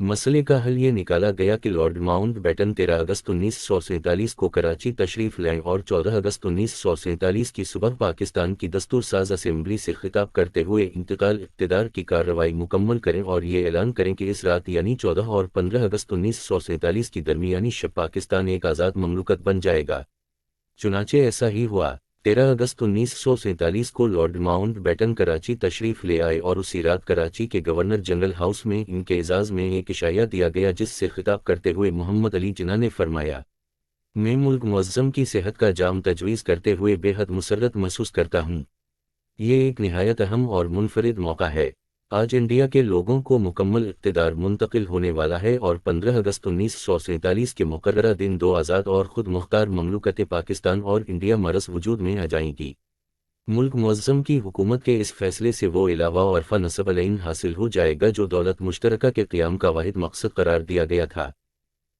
مسئلے کا حل یہ نکالا گیا کہ لارڈ ماؤنٹ بیٹن 13 اگست 1947 کو کراچی تشریف لائیں اور 14 اگست 1947 کی صبح پاکستان کی دستور ساز اسمبلی سے خطاب کرتے ہوئے انتقال اقتدار کی کارروائی مکمل کریں اور یہ اعلان کریں کہ اس رات یعنی 14 اور 15 اگست 1947 کی درمیانی شب پاکستان ایک آزاد مملکت بن جائے گا۔ چنانچہ ایسا ہی ہوا۔ 13 اگست 1947 کو لارڈ ماؤنٹ بیٹن کراچی تشریف لے آئے اور اسی رات کراچی کے گورنر جنرل ہاؤس میں ان کے اعزاز میں ایک عشائیہ دیا گیا، جس سے خطاب کرتے ہوئے محمد علی جناح نے فرمایا، میں ملک معظم کی صحت کا جام تجویز کرتے ہوئے بے حد مسرت محسوس کرتا ہوں۔ یہ ایک نہایت اہم اور منفرد موقع ہے۔ آج انڈیا کے لوگوں کو مکمل اقتدار منتقل ہونے والا ہے اور 15 اگست 1947 کے مقررہ دن دو آزاد اور خود مختار مملکتیں پاکستان اور انڈیا مرز وجود میں آ جائیں گی۔ ملک معظم کی حکومت کے اس فیصلے سے وہ علاوہ عرفہ نصب العین حاصل ہو جائے گا جو دولت مشترکہ کے قیام کا واحد مقصد قرار دیا گیا تھا۔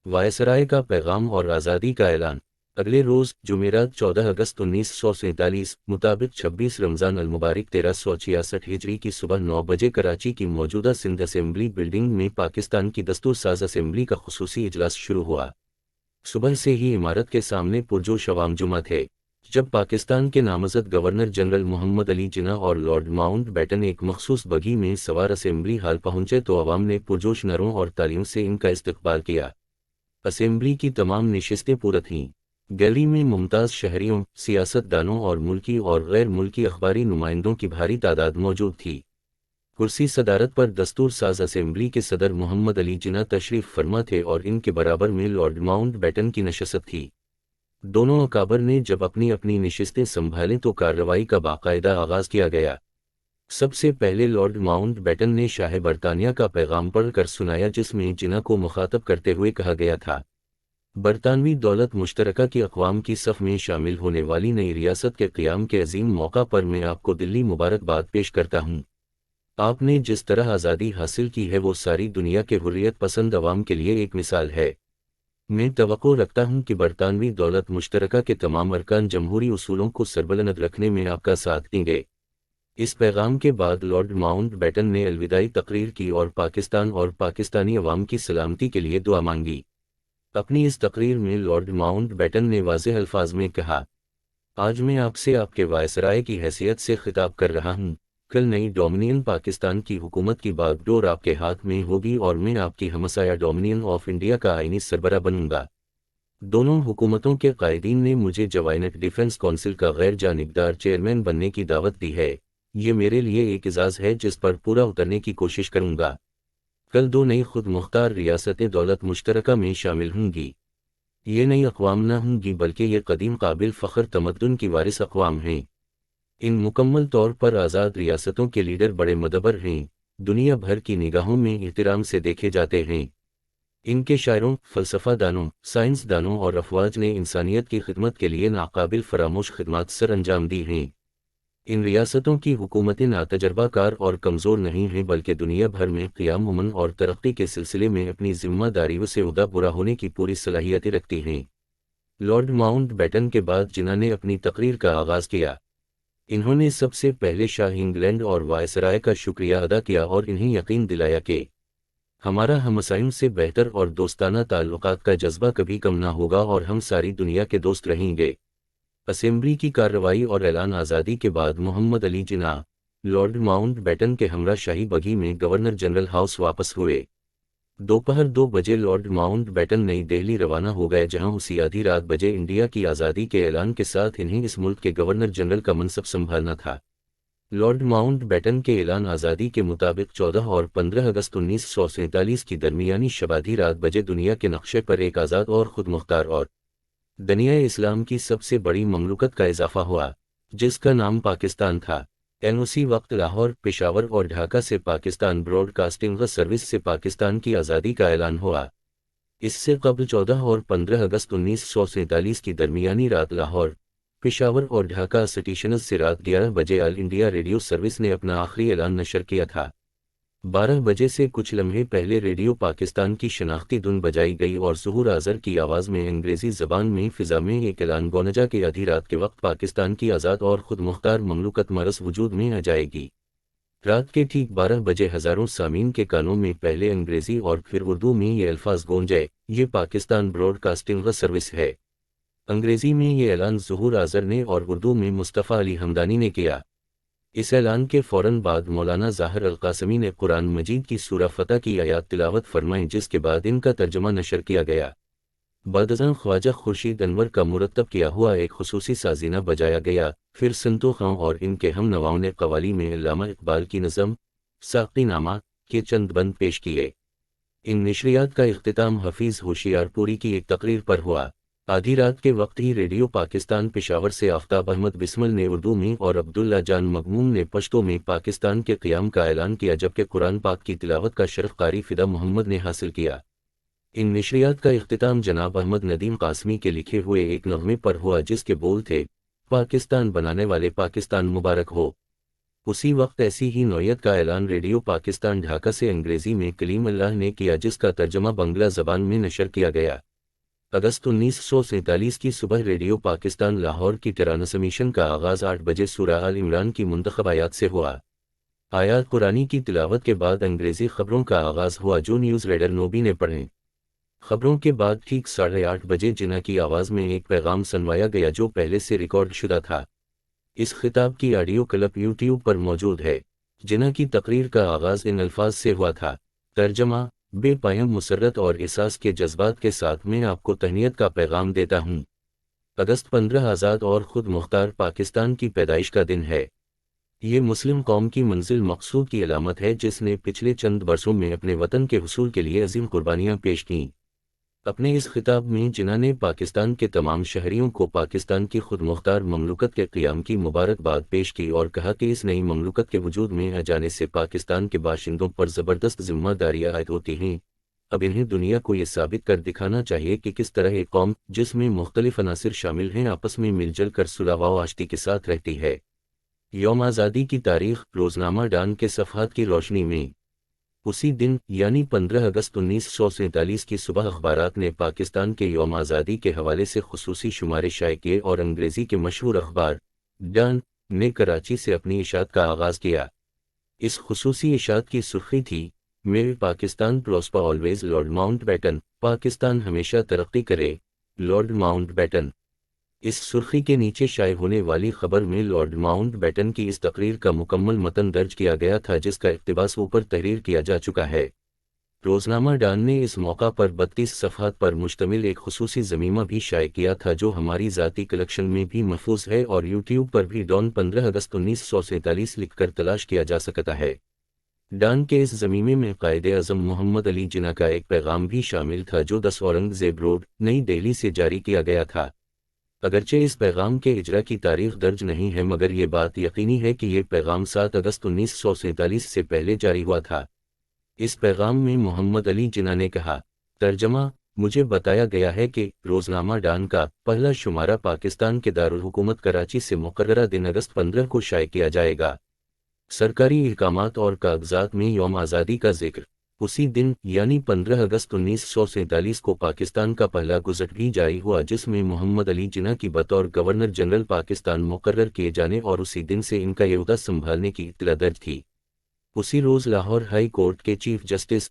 وائسرائے کا پیغام اور آزادی کا اعلان۔ اگلے روز جمعرات 14 اگست 1947 مطابق 26 رمضان المبارک 1366 ہجری کی صبح 9 بجے کراچی کی موجودہ سندھ اسمبلی بلڈنگ میں پاکستان کی دستور ساز اسمبلی کا خصوصی اجلاس شروع ہوا۔ صبح سے ہی عمارت کے سامنے پرجوش عوام جمع تھے۔ جب پاکستان کے نامزد گورنر جنرل محمد علی جناح اور لارڈ ماؤنٹ بیٹن ایک مخصوص بگھی میں سوار اسمبلی ہال پہنچے تو عوام نے پرجوش نعروں اور تالیوں سے ان کا استقبال کیا۔ اسمبلی کی تمام نشستیں پر تھیں۔ گیلری میں ممتاز شہریوں، سیاست دانوں اور ملکی اور غیر ملکی اخباری نمائندوں کی بھاری تعداد موجود تھی۔ کرسی صدارت پر دستور ساز اسمبلی کے صدر محمد علی جناح تشریف فرما تھے اور ان کے برابر میں لارڈ ماؤنٹ بیٹن کی نشست تھی۔ دونوں اکابر نے جب اپنی اپنی نشستیں سنبھالیں تو کارروائی کا باقاعدہ آغاز کیا گیا۔ سب سے پہلے لارڈ ماؤنٹ بیٹن نے شاہ برطانیہ کا پیغام پڑھ کر سنایا، جس میں جناح کو مخاطب کرتے ہوئے کہا گیا تھا، برطانوی دولت مشترکہ کی اقوام کی صف میں شامل ہونے والی نئی ریاست کے قیام کے عظیم موقع پر میں آپ کو دلی مبارکباد پیش کرتا ہوں۔ آپ نے جس طرح آزادی حاصل کی ہے وہ ساری دنیا کے حریت پسند عوام کے لیے ایک مثال ہے۔ میں توقع رکھتا ہوں کہ برطانوی دولت مشترکہ کے تمام ارکان جمہوری اصولوں کو سربلند رکھنے میں آپ کا ساتھ دیں گے۔ اس پیغام کے بعد لارڈ ماؤنٹ بیٹن نے الوداعی تقریر کی اور پاکستان اور پاکستانی عوام کی سلامتی کے لیے دعا مانگی۔ اپنی اس تقریر میں لارڈ ماؤنٹ بیٹن نے واضح الفاظ میں کہا، آج میں آپ سے آپ کے وائسرائے کی حیثیت سے خطاب کر رہا ہوں۔ کل نئی ڈومینین پاکستان کی حکومت کی باغ ڈور آپ کے ہاتھ میں ہوگی اور میں آپ کی ہمسایہ ڈومینین آف انڈیا کا آئینی سربراہ بنوں گا۔ دونوں حکومتوں کے قائدین نے مجھے جوائنٹ ڈیفنس کونسل کا غیر جانبدار چیئرمین بننے کی دعوت دی ہے۔ یہ میرے لیے ایک اعزاز ہے جس پر پورا اترنے کی کوشش کروں گا۔ کل دو نئی خود مختار ریاستیں دولت مشترکہ میں شامل ہوں گی۔ یہ نئی اقوام نہ ہوں گی بلکہ یہ قدیم قابل فخر تمدن کی وارث اقوام ہیں۔ ان مکمل طور پر آزاد ریاستوں کے لیڈر بڑے مدبر ہیں، دنیا بھر کی نگاہوں میں احترام سے دیکھے جاتے ہیں۔ ان کے شاعروں، فلسفہ دانوں، سائنس دانوں اور افواج نے انسانیت کی خدمت کے لیے ناقابل فراموش خدمات سر انجام دی ہیں۔ ان ریاستوں کی حکومتیں نہ تجربہ کار اور کمزور نہیں ہیں بلکہ دنیا بھر میں قیام، امن اور ترقی کے سلسلے میں اپنی ذمہ داریوں سے عہدہ برا ہونے کی پوری صلاحیتیں رکھتی ہیں۔ لارڈ ماؤنٹ بیٹن کے بعد جناح نے اپنی تقریر کا آغاز کیا۔ انہوں نے سب سے پہلے شاہ انگلینڈ اور وائسرائے کا شکریہ ادا کیا اور انہیں یقین دلایا کہ ہمارا ہمسایوں سے بہتر اور دوستانہ تعلقات کا جذبہ کبھی کم نہ ہوگا اور ہم ساری دنیا کے دوست رہیں گے۔ اسمبلی کی کارروائی اور اعلان آزادی کے بعد محمد Ali Jinnah lord Mount beaten کے ہمراہ شاہی بگھی میں گورنر جنرل ہاؤس واپس ہوئے۔ دوپہر 2 بجے لارڈ ماؤنٹ بیٹن نئی دہلی روانہ ہو گئے، جہاں اسی آدھی رات بجے انڈیا کی آزادی کے اعلان کے ساتھ انہیں اس ملک کے گورنر جنرل کا منصب سنبھالنا تھا۔ لارڈ ماؤنٹ بیٹن کے اعلان آزادی کے مطابق 14 اور 15 اگست 1947 کی درمیانی شب آدھی رات بجے دنیا کے نقشے پر ایک آزاد اور خود مختار اور دنیائے اسلام کی سب سے بڑی مملکت کا اضافہ ہوا، جس کا نام پاکستان تھا۔ اسی وقت لاہور، پشاور اور ڈھاکہ سے پاکستان براڈ کاسٹنگ سروس سے پاکستان کی آزادی کا اعلان ہوا۔ اس سے قبل 14 اور 15 اگست 1947 کی درمیانی رات لاہور، پشاور اور ڈھاکہ اسٹیشنز سے رات 11 بجے آل انڈیا ریڈیو سروس نے اپنا آخری اعلان نشر کیا تھا۔ 12 بجے سے کچھ لمحے پہلے ریڈیو پاکستان کی شناختی دھن بجائی گئی اور ظہور آذر کی آواز میں انگریزی زبان میں فضا میں ایک اعلان گونجا کہ آدھی رات کے وقت پاکستان کی آزاد اور خود مختار مملکت مرز وجود میں آ جائے گی۔ رات کے ٹھیک 12 بجے ہزاروں سامعین کے کانوں میں پہلے انگریزی اور پھر اردو میں یہ الفاظ گونجے، یہ پاکستان براڈ کاسٹنگ سروس ہے۔ انگریزی میں یہ اعلان ظہور آذر نے اور اردو میں مصطفیٰ علی حمدانی نے کیا۔ اس اعلان کے فوراً بعد مولانا ظاہر القاسمی نے قرآن مجید کی سورہ فتح کی آیات تلاوت فرمائیں، جس کے بعد ان کا ترجمہ نشر کیا گیا۔ بعد ازاں خواجہ خورشید انور کا مرتب کیا ہوا ایک خصوصی سازینہ بجایا گیا، پھر سنتو خاں اور ان کے ہم نواؤں نے قوالی میں علامہ اقبال کی نظم ساقی نامہ کے چند بند پیش کیے۔ ان نشریات کا اختتام حفیظ ہوشیار پوری کی ایک تقریر پر ہوا۔ آدھی رات کے وقت ہی ریڈیو پاکستان پشاور سے آفتاب احمد بسمل نے اردو میں اور عبداللہ جان مغموم نے پشتو میں پاکستان کے قیام کا اعلان کیا، جبکہ قرآن پاک کی تلاوت کا شرف قاری فدا محمد نے حاصل کیا۔ ان نشریات کا اختتام جناب احمد ندیم قاسمی کے لکھے ہوئے ایک نغمے پر ہوا، جس کے بول تھے، پاکستان بنانے والے پاکستان مبارک ہو۔ اسی وقت ایسی ہی نوعیت کا اعلان ریڈیو پاکستان ڈھاکہ سے انگریزی میں کلیم اللہ نے کیا، جس کا ترجمہ بنگلہ زبان میں نشر کیا گیا۔ اگست 1947 کی صبح ریڈیو پاکستان لاہور کی ٹرانسمیشن کا آغاز 8 بجے سورہ آل عمران کی منتخب آیات سے ہوا۔ آیات قرآنی کی تلاوت کے بعد انگریزی خبروں کا آغاز ہوا، جو نیوز ریڈر نوبی نے پڑھیں۔ خبروں کے بعد ٹھیک 8:30 بجے جناح کی آواز میں ایک پیغام سنوایا گیا، جو پہلے سے ریکارڈ شدہ تھا۔ اس خطاب کی آڈیو کلپ یوٹیوب پر موجود ہے۔ جناح کی تقریر کا آغاز ان الفاظ سے ہوا تھا، ترجمہ: بے پائم مسرت اور احساس کے جذبات کے ساتھ میں آپ کو تہنیت کا پیغام دیتا ہوں۔ اگست 15 آزاد اور خود مختار پاکستان کی پیدائش کا دن ہے۔ یہ مسلم قوم کی منزل مقصود کی علامت ہے، جس نے پچھلے چند برسوں میں اپنے وطن کے حصول کے لیے عظیم قربانیاں پیش کیں۔ اپنے اس خطاب میں جناح نے پاکستان کے تمام شہریوں کو پاکستان کی خود مختار مملکت کے قیام کی مبارکباد پیش کی اور کہا کہ اس نئی مملکت کے وجود میں آ جانے سے پاکستان کے باشندوں پر زبردست ذمہ داریاں عائد ہوتی ہیں۔ اب انہیں دنیا کو یہ ثابت کر دکھانا چاہیے کہ کس طرح ایک قوم، جس میں مختلف عناصر شامل ہیں، آپس میں مل جل کر صلح و آشتی کے ساتھ رہتی ہے۔ یوم آزادی کی تاریخ روزنامہ ڈان کے صفحات کی روشنی میں اسی دن یعنی 15 اگست 1947 کی صبح اخبارات نے پاکستان کے یوم آزادی کے حوالے سے خصوصی شمارے شائع کیے اور انگریزی کے مشہور اخبار ڈان نے کراچی سے اپنی اشاعت کا آغاز کیا۔ اس خصوصی اشاعت کی سرخی تھی، میرے Pakistan prosper always Lord Mountbatten, Pakistan ہمیشہ ترقی کرے لارڈ ماؤنٹ بیٹن۔ اس سرخی کے نیچے شائع ہونے والی خبر میں لارڈ ماؤنٹ بیٹن کی اس تقریر کا مکمل متن درج کیا گیا تھا، جس کا اقتباس اوپر تحریر کیا جا چکا ہے۔ روزنامہ ڈان نے اس موقع پر 32 صفحات پر مشتمل ایک خصوصی ضمیمہ بھی شائع کیا تھا، جو ہماری ذاتی کلیکشن میں بھی محفوظ ہے اور یوٹیوب پر بھی ڈان 15 اگست 1947 لکھ کر تلاش کیا جا سکتا ہے۔ ڈان کے اس ضمیمے میں قائد اعظم محمد علی جناح کا ایک پیغام بھی شامل تھا، جو 10 اورنگزیب روڈ، نئی دہلی سے جاری کیا گیا تھا۔ اگرچہ اس پیغام کے اجرا کی تاریخ درج نہیں ہے، مگر یہ بات یقینی ہے کہ یہ پیغام 7 اگست 1947 سے پہلے جاری ہوا تھا۔ اس پیغام میں محمد علی جناح نے کہا، ترجمہ: مجھے بتایا گیا ہے کہ روزنامہ ڈان کا پہلا شمارہ پاکستان کے دارالحکومت کراچی سے مقررہ دن اگست 15 کو شائع کیا جائے گا۔ سرکاری احکامات اور کاغذات میں یوم آزادی کا ذکر۔ اسی دن یعنی 15 اگست 1947 کو پاکستان کا پہلا گزٹ بھی جاری ہوا، جس میں محمد علی جناح کی بطور گورنر جنرل پاکستان مقرر کیے جانے اور اسی دن سے ان کا یہ عہدہ سنبھالنے کی اطلاع درج تھی۔ اسی روز لاہور ہائی کورٹ کے چیف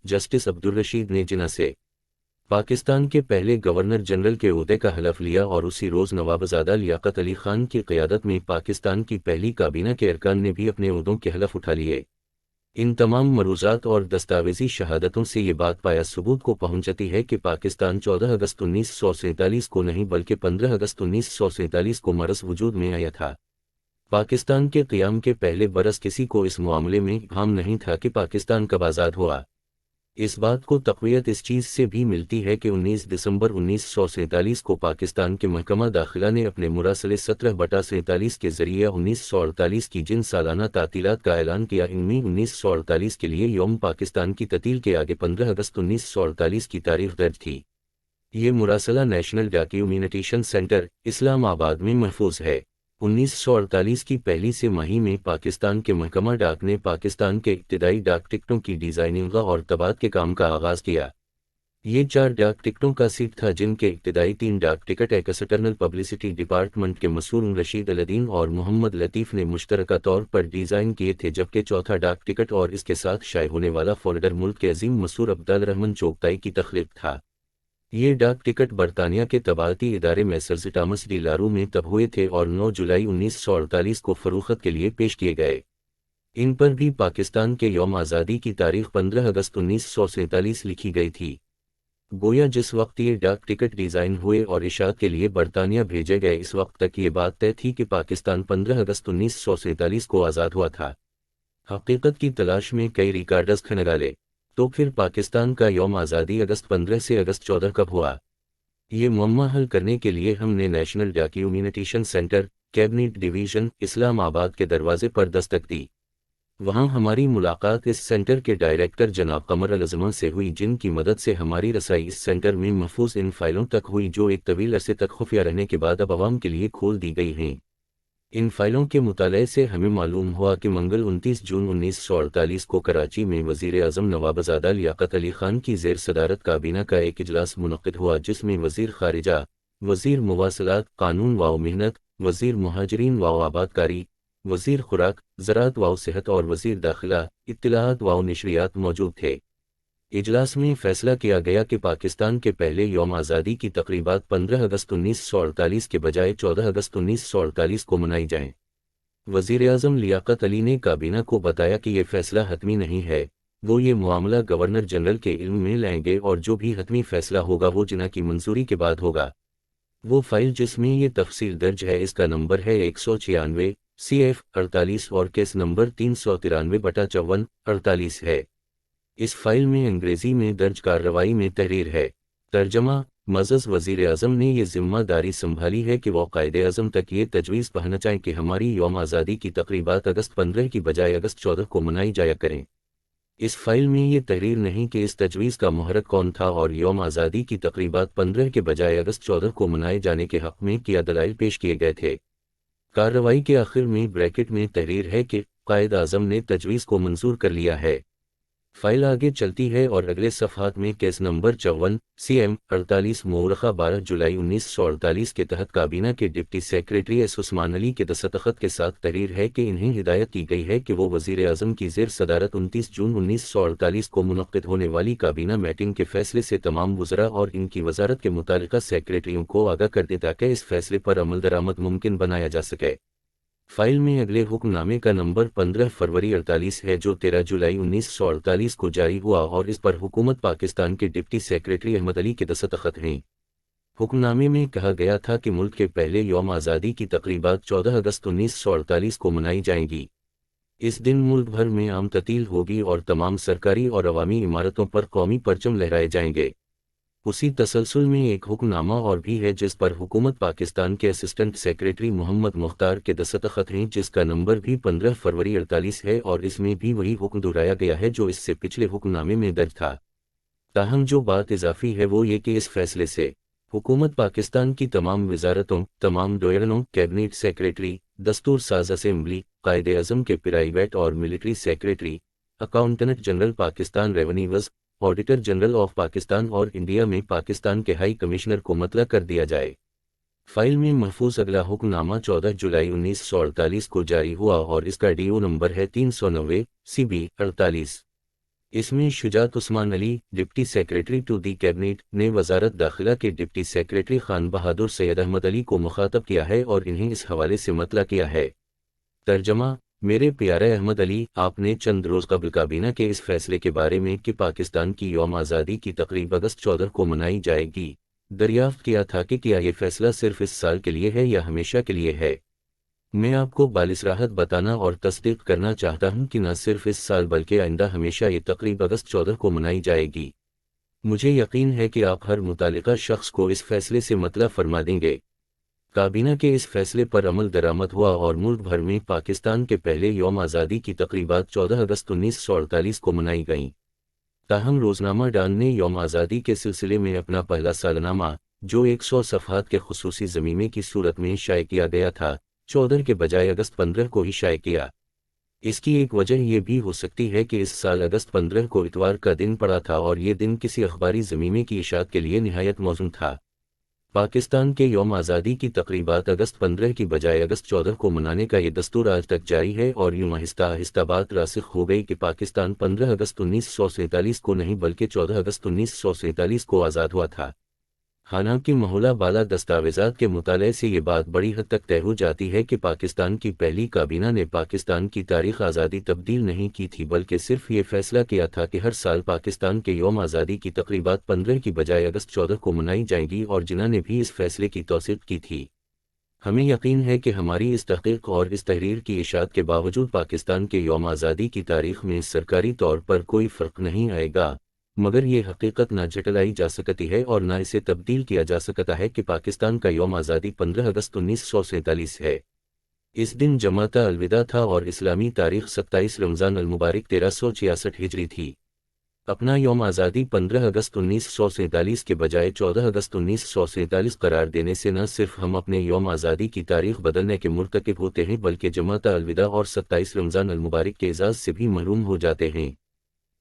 جسٹس عبدالرشید نے جناح سے پاکستان کے پہلے گورنر جنرل کے عہدے کا حلف لیا اور اسی روز نوابزادہ لیاقت علی خان کی قیادت میں پاکستان کی پہلی کابینہ کے ارکان نے بھی اپنے عہدوں کے حلف اٹھا لیے۔ ان تمام مروزات اور دستاویزی شہادتوں سے یہ بات پایا ثبوت کو پہنچتی ہے کہ پاکستان 14 اگست 1947 کو نہیں بلکہ 15 اگست 1947 کو مرز وجود میں آیا تھا۔ پاکستان کے قیام کے پہلے برس کسی کو اس معاملے میں ابہام نہیں تھا کہ پاکستان کب آزاد ہوا۔ اس بات کو تقویت اس چیز سے بھی ملتی ہے کہ 19 دسمبر 1947 کو پاکستان کے محکمہ داخلہ نے اپنے مراسلے 17/47 کے ذریعے 1948 کی جن سالانہ تعطیلات کا اعلان کیا، ان میں 1948 کے لیے یوم پاکستان کی تعطیل کے آگے 15 اگست 1948 کی تاریخ درج تھی۔ یہ مراسلہ نیشنل ڈاکیومنٹیشن سینٹر، اسلام آباد میں محفوظ ہے۔ 1948 کی پہلی سے ماہی میں پاکستان کے محکمہ ڈاک نے پاکستان کے ابتدائی ڈاک ٹکٹوں کی ڈیزائننگ اور طباعت کے کام کا آغاز کیا۔ یہ 4 ڈاک ٹکٹوں کا سیٹ تھا، جن کے ابتدائی 3 ڈاک ٹکٹ ایکسٹرنل پبلسٹی ڈپارٹمنٹ کے مسئول رشید الدین اور محمد لطیف نے مشترکہ طور پر ڈیزائن کیے تھے، جبکہ چوتھا ڈاک ٹکٹ اور اس کے ساتھ شائع ہونے والا فولڈر ملک کے عظیم مسور عبدالرحمن چوغتائی کی تخلیق تھا۔ یہ ڈاک ٹکٹ برطانیہ کے طباعتی ادارے میسرز ٹامس ڈی لارو میں طبع ہوئے تھے اور 9 جولائی 1948 کو فروخت کے لیے پیش کیے گئے۔ ان پر بھی پاکستان کے یوم آزادی کی تاریخ 15 اگست 1947 لکھی گئی تھی۔ گویا جس وقت یہ ڈاک ٹکٹ ڈیزائن ہوئے اور اشاعت کے لیے برطانیہ بھیجے گئے، اس وقت تک یہ بات طے تھی کہ پاکستان 15 اگست 1947 کو آزاد ہوا تھا۔ حقیقت کی تلاش میں کئی ریکارڈز کھنگالے، تو پھر پاکستان کا یوم آزادی اگست 15 سے اگست 14 کب ہوا؟ یہ معمہ حل کرنے کے لیے ہم نے national documentation centre, cabinet division, Islamabad کے دروازے پر دستک دی۔ وہاں ہماری ملاقات اس سینٹر کے ڈائریکٹر جناب قمر العظمہ سے ہوئی، جن کی مدد سے ہماری رسائی اس سینٹر میں محفوظ ان فائلوں تک ہوئی جو ایک طویل عرصے تک خفیہ رہنے کے بعد اب عوام کے لیے کھول دی گئی ہیں۔ ان فائلوں کے مطالعے سے ہمیں معلوم ہوا کہ منگل 29 جون 1948 کو کراچی میں وزیر اعظم نوابزادہ لیاقت علی خان کی زیر صدارت کابینہ کا ایک اجلاس منعقد ہوا، جس میں وزیر خارجہ، وزیر مواصلات، قانون و محنت، وزیر مہاجرین و آبادکاری، وزیر خوراک، زراعت و صحت اور وزیر داخلہ، اطلاعات و نشریات موجود تھے۔ اجلاس میں فیصلہ کیا گیا کہ پاکستان کے پہلے یوم آزادی کی تقریبات 15 اگست 1948 کے بجائے 14 اگست 1948 کو منائی جائیں۔ وزیر اعظم لیاقت علی نے کابینہ کو بتایا کہ یہ فیصلہ حتمی نہیں ہے، وہ یہ معاملہ گورنر جنرل کے علم میں لائیں گے اور جو بھی حتمی فیصلہ ہوگا وہ جناح کی منظوری کے بعد ہوگا۔ وہ فائل جس میں یہ تفصیل درج ہے، اس کا نمبر ہے 196 CF 48 اور کیس نمبر 393/54/48 ہے۔ اس فائل میں انگریزی میں درج کارروائی میں تحریر ہے۔ ترجمہ: معزز وزیر اعظم نے یہ ذمہ داری سنبھالی ہے کہ وہ قائد اعظم تک یہ تجویز پہنچائیں کہ ہماری یوم آزادی کی تقریبات اگست 15 کی بجائے اگست 14 کو منائی جایا کریں۔ اس فائل میں یہ تحریر نہیں کہ اس تجویز کا محرک کون تھا اور یوم آزادی کی تقریبات 15 کے بجائے اگست 14 کو منائے جانے کے حق میں کیا دلائل پیش کیے گئے تھے۔ کارروائی کے آخر میں بریکٹ میں تحریر ہے کہ قائد اعظم نے تجویز کو منظور کر لیا ہے۔ فائل آگے چلتی ہے اور اگلے صفحات میں کیس نمبر 54 CM 48 مورخہ 12 جولائی 1948 کے تحت کابینہ کے ڈپٹی سیکریٹری ایس عثمان علی کے دستخط کے ساتھ تحریر ہے کہ انہیں ہدایت کی گئی ہے کہ وہ وزیر اعظم کی زیر صدارت 29 جون 1948 کو منعقد ہونے والی کابینہ میٹنگ کے فیصلے سے تمام وزراء اور ان کی وزارت کے متعلقہ سیکریٹریوں کو آگاہ کر دے تاکہ اس فیصلے پر عمل درآمد ممکن بنایا جا سکے۔ فائل میں اگلے حکم نامے کا نمبر 15 فروری 48 ہے جو 13 جولائی 1948 کو جاری ہوا اور اس پر حکومت پاکستان کے ڈپٹی سیکریٹری احمد علی کے دستخط ہیں۔ حکم نامے میں کہا گیا تھا کہ ملک کے پہلے یوم آزادی کی تقریبات 14 اگست 1948 کو منائی جائیں گی۔ اس دن ملک بھر میں عام تعطیل ہوگی اور تمام سرکاری اور عوامی عمارتوں پر قومی پرچم لہرائے جائیں گے۔ اسی تسلسل میں ایک حکم نامہ اور بھی ہے جس پر حکومت پاکستان کے اسسٹنٹ سیکریٹری محمد مختار کے دستخط ہیں، جس کا نمبر بھی 15 فروری 48 ہے اور اس میں بھی وہی حکم دہرایا گیا ہے جو اس سے پچھلے حکم نامے میں درج تھا۔ تاہم جو بات اضافی ہے وہ یہ کہ اس فیصلے سے حکومت پاکستان کی تمام وزارتوں، تمام ڈویژنوں، کیبنٹ سیکریٹری، دستور ساز اسمبلی، قائد اعظم کے پرائیویٹ اور military secretary, accountant general Pakistan revenues, auditor general of Pakistan اور انڈیا میں پاکستان کے ہائی کمشنر کو مطلع کر دیا جائے۔ فائل میں محفوظ اگلا حکم نامہ 14 جولائی 1948 کو جاری ہوا اور اس کا DO نمبر ہے 390 CB 48۔ اس میں Shujaat Usman Ali, deputy secretary to the cabinet, نے وزارت داخلہ کے ڈپٹی سیکریٹری خان بہادر سید احمد علی کو مخاطب کیا ہے اور انہیں اس حوالے سے مطلع کیا ہے۔ ترجمہ: میرے پیارے احمد علی، آپ نے چند روز قبل کابینہ کے اس فیصلے کے بارے میں کہ پاکستان کی یوم آزادی کی تقریب اگست 14 کو منائی جائے گی، دریافت کیا تھا کہ کیا یہ فیصلہ صرف اس سال کے لیے ہے یا ہمیشہ کے لیے ہے۔ میں آپ کو بالصراحت بتانا اور تصدیق کرنا چاہتا ہوں کہ نہ صرف اس سال بلکہ آئندہ ہمیشہ یہ تقریب اگست 14 کو منائی جائے گی۔ مجھے یقین ہے کہ آپ ہر متعلقہ شخص کو اس فیصلے سے مطلع فرما دیں گے۔ کابینہ کے اس فیصلے پر عمل درآمد ہوا اور ملک بھر میں پاکستان کے پہلے یوم آزادی کی تقریبات 14 اگست 1948 کو منائی گئیں۔ تاہم روزنامہ ڈان نے یوم آزادی کے سلسلے میں اپنا پہلا سالنامہ، جو 100 صفحات کے خصوصی ضمیمے کی صورت میں شائع کیا گیا تھا، 14 کے بجائے اگست 15 کو ہی شائع کیا۔ اس کی ایک وجہ یہ بھی ہو سکتی ہے کہ اس سال اگست 15 کو اتوار کا دن پڑا تھا اور یہ دن کسی اخباری ضمیمے کی اشاعت کے لیے نہایت موزوں تھا۔ پاکستان کے یوم آزادی کی تقریبات اگست 15 کی بجائے اگست 14 کو منانے کا یہ دستور آج تک جاری ہے اور یوں آہستہ آہستہ بات راسخ ہو گئی کہ پاکستان 15 اگست 1947 کو نہیں بلکہ 14 اگست 1947 کو آزاد ہوا تھا۔ حالانکہ محولہ بالا دستاویزات کے مطالعے سے یہ بات بڑی حد تک طے ہو جاتی ہے کہ پاکستان کی پہلی کابینہ نے پاکستان کی تاریخ آزادی تبدیل نہیں کی تھی بلکہ صرف یہ فیصلہ کیا تھا کہ ہر سال پاکستان کے یوم آزادی کی تقریبات 15 کی بجائے اگست 14 کو منائی جائیں گی اور جنہوں نے بھی اس فیصلے کی توثیق کی تھی۔ ہمیں یقین ہے کہ ہماری اس تحقیق اور اس تحریر کی اشاعت کے باوجود پاکستان کے یوم آزادی کی تاریخ میں سرکاری طور پر کوئی فرق نہیں آئے گا، مگر یہ حقیقت نہ جھٹلائی جا سکتی ہے اور نہ اسے تبدیل کیا جا سکتا ہے کہ پاکستان کا یوم آزادی 15 اگست 1947 ہے۔ اس دن جماعت الوداع تھا اور اسلامی تاریخ 27 رمضان المبارک 1366 ہجری تھی۔ اپنا یوم آزادی 15 اگست 1947 کے بجائے 14 اگست 1947 قرار دینے سے نہ صرف ہم اپنے یوم آزادی کی تاریخ بدلنے کے مرتکب ہوتے ہیں بلکہ جماعت الوداع اور 27 رمضان المبارک کے اعزاز سے بھی محروم ہو جاتے ہیں۔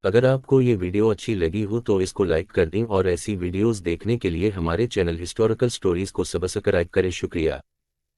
اگر آپ کو یہ ویڈیو اچھی لگی ہو تو اس کو لائک کر دیں اور ایسی ویڈیوز دیکھنے کے لیے ہمارے چینل ہسٹوریکل سٹوریز کو سبسکرائب کریں۔ شکریہ۔